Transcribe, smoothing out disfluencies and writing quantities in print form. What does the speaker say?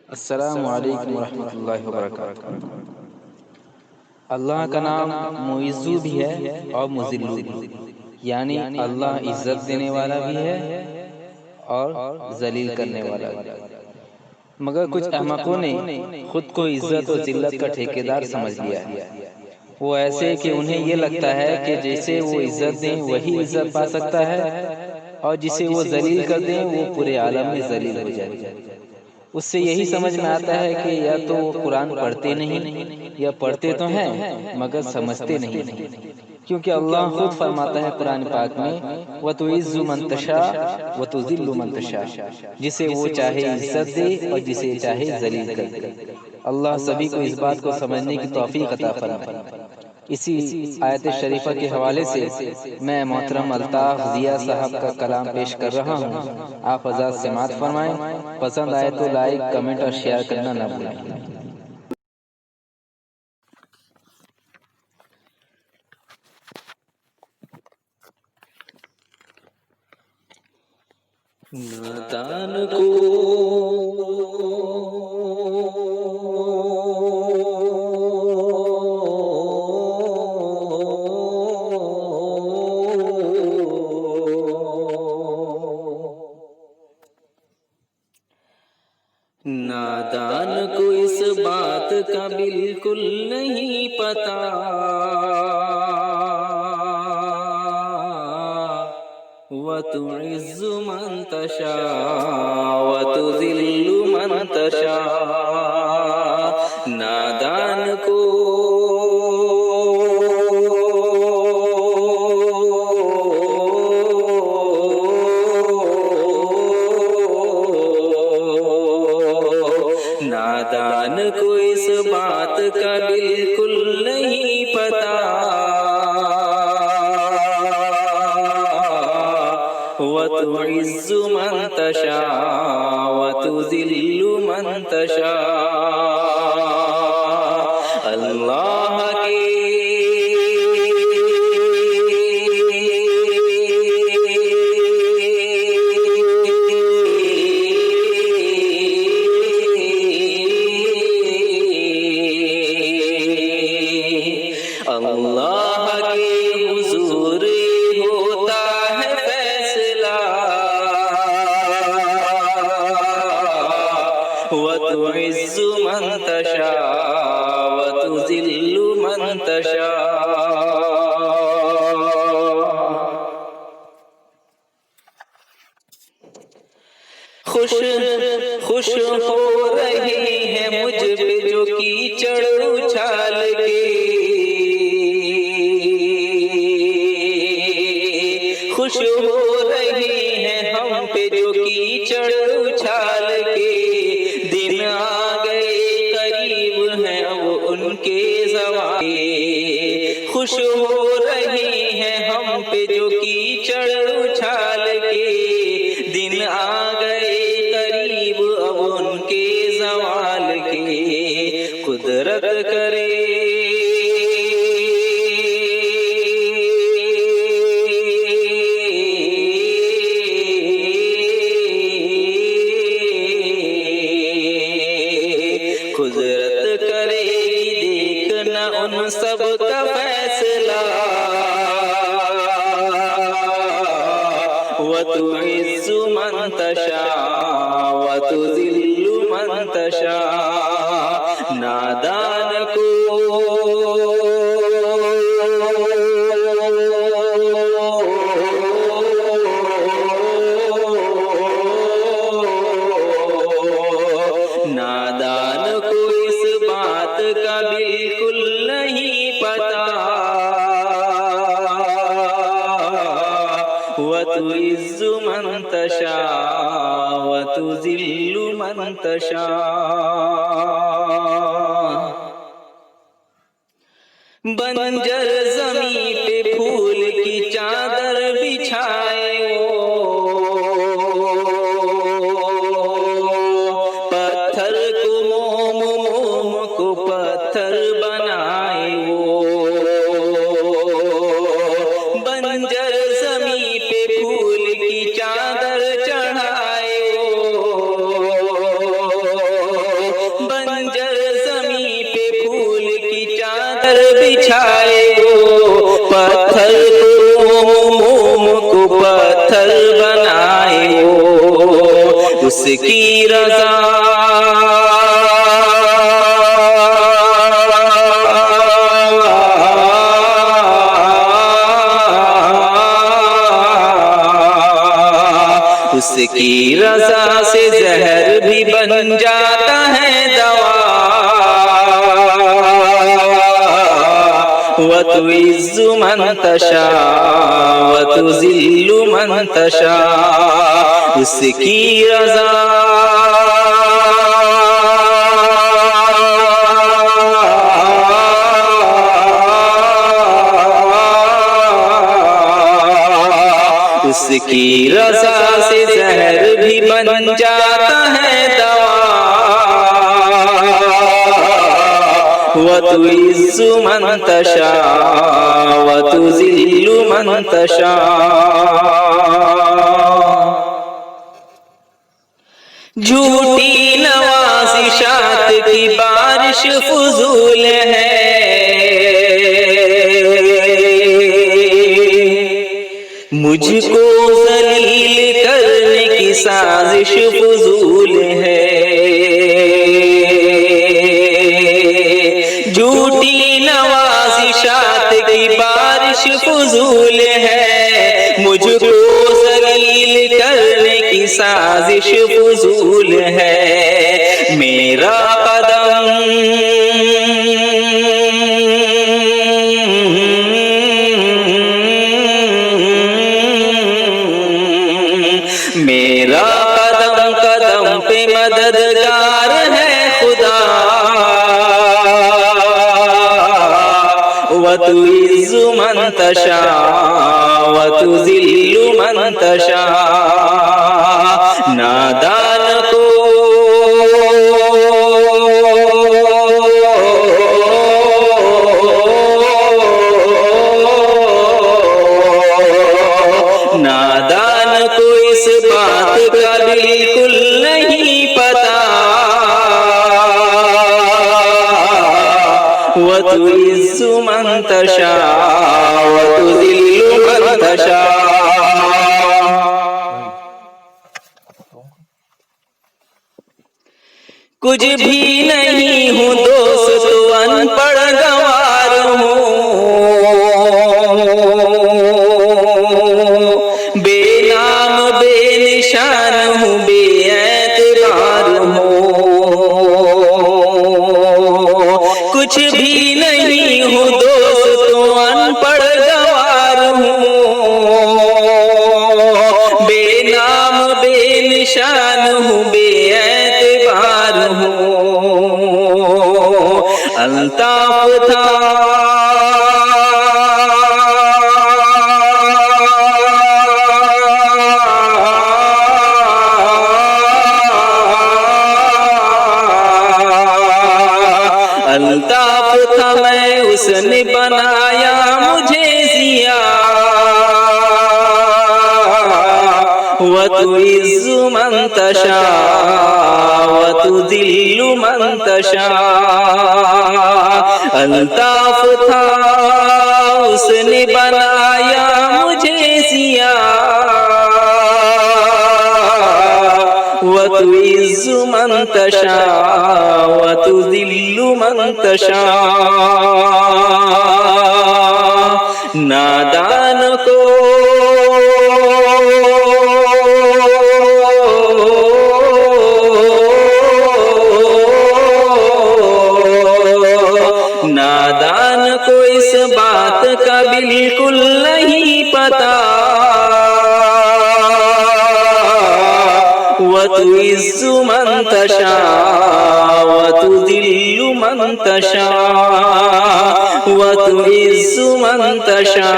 अस्सलामु अलैकुम वरहमतुल्लाहि वबरकातुहू। अल्लाह का नाम मुइज़्ज़ु भी है और मुज़िल्लु भी, यानी अल्लाह इज़्ज़त देने वाला भी है और जलील करने वाला भी। मगर कुछ अहमकों ने खुद को इज़्ज़त और ज़िल्लत का ठेकेदार समझ लिया है। वो ऐसे कि उन्हें ये लगता है कि जैसे वो इज़्ज़त दें वही इज़्ज़त पा सकता है, और जिसे वो जलील कर दें वो पूरे आलम में जलील हो जाए। उससे यही समझ में आता है कि या तो वो कुरान पढ़ते नहीं या पढ़ते तो हैं मगर समझते नहीं हैं। क्योंकि अल्लाह खुद फरमाता है कुरान पाक में, व तुइज़्ज़ु मन तशा व तुज़िल्लु मन तशा, जिसे वो चाहे इज्जत दे और जिसे चाहे जलील कर दे। अल्लाह सभी को इस बात को समझने की तौफीक अता फरमाए। इसी आयत शरीफा के हवाले से मैं मोहतरम अल्ताफ ज़िया साहब का कलाम पेश कर रहा हूँ। आप हज़रात समाअत फरमाएं। पसंद आए तो लाइक, कमेंट और शेयर करना न भूलें। नादान को इस बात का बिल्कुल नहीं पता, व तुइज़्ज़ु मन तशा व तुज़िल्लु मन तशा। नादान को इस बात का बिल्कुल नहीं पता, व तुइज़्ज़ु मन तशा व तुज़िल्लु मन तशा। अल्लाह के हुज़ूर होता है फैसला, व तुइज़्ज़ु मन तशा व तुज़िल्लु मन तशा। खुश खुश हो रही है मुझ पे जो कीचड़ उछाल के, खुश हो रही है हम पे जो कीचड़ उछाल के। दिन आ गए करीब हैं अब उनके ज़वाले, खुश हो रही है हम पे जो कीचड़ उछाल के। दिन आ गए करीब अब उनके ज़वाल के। कुदरत करे उन सब का फैसला, व तुइज़्ज़ु मन तशा व तुज़िल्लु मन तशा। नादान को इस बात का बिल्कुल नहीं पता, व तुइज़्ज़ु मन तशा व तुज़िल्लु मन तशा। बंजर ज़मीं पे फूल की चादर बिछाए पत्थर को मोम को पत्थर बनाए बंजर ज़मीं पे फूल की चादर चढ़ाए चादर बिछाए वो, पत्थर को मोम को पत्थर बनाए वो, उसकी रज़ा उसकी रज़ा से जहर भी बन जाता है दवा। व तुइज़्ज़ु मन तशा व तुज़िल्लु मन तशा, उसकी रज़ा उसकी रज़ा से जहर भी बन जाता है दवा। व तुइज़्ज़ु मन तशा व तुज़िल्लु मन तशा। झूठी नवाज़िशात की बारिश फुज़ूल है, मुझको ज़लील करने की साजिश फुज़ूल है। झूठी नवाज़िशात की बारिश फुज़ूल है, मुझको ज़लील करने की साजिश फुज़ूल है। मेरा कदम मेरा कदम कदम पे मददगार है खुदा। व तुइज़्ज़ु मन तशा व तुज़िल्लु मन तशा। नादान को नादान को इस बात का बिल्कुल नहीं पता। व तुइज़्ज़ु मन तशा व तुज़िल्लु मन तशा। कुछ भी नहीं हूँ दोस्त, अनपढ़ गंवार हूँ, बेनाम बेनिशान हूँ, बेएतबार हूँ। कुछ भी नहीं हूँ दोस्त, अनपढ़ गंवार हूँ, बेनाम बेनिशान हूँ, बेएतबार हूँ। अल्ताफ था अल्ताफ था मैं, उसने बनाया मुझे जिया। व तुइज़्ज़ु मन तशा व तुज़िल्लु मन तशा। अल्ताफ था उसने बनाया मुझे जिया। व तुइज़्ज़ु मन तशा व तुज़िल्लु मन तशा। नादान को नादान को इस बात का बिल्कुल नहीं पता। व तुइज़्ज़ु मन तशा व तुज़िल्लु मन तशा। व तुइज़्ज़ु मन तशा।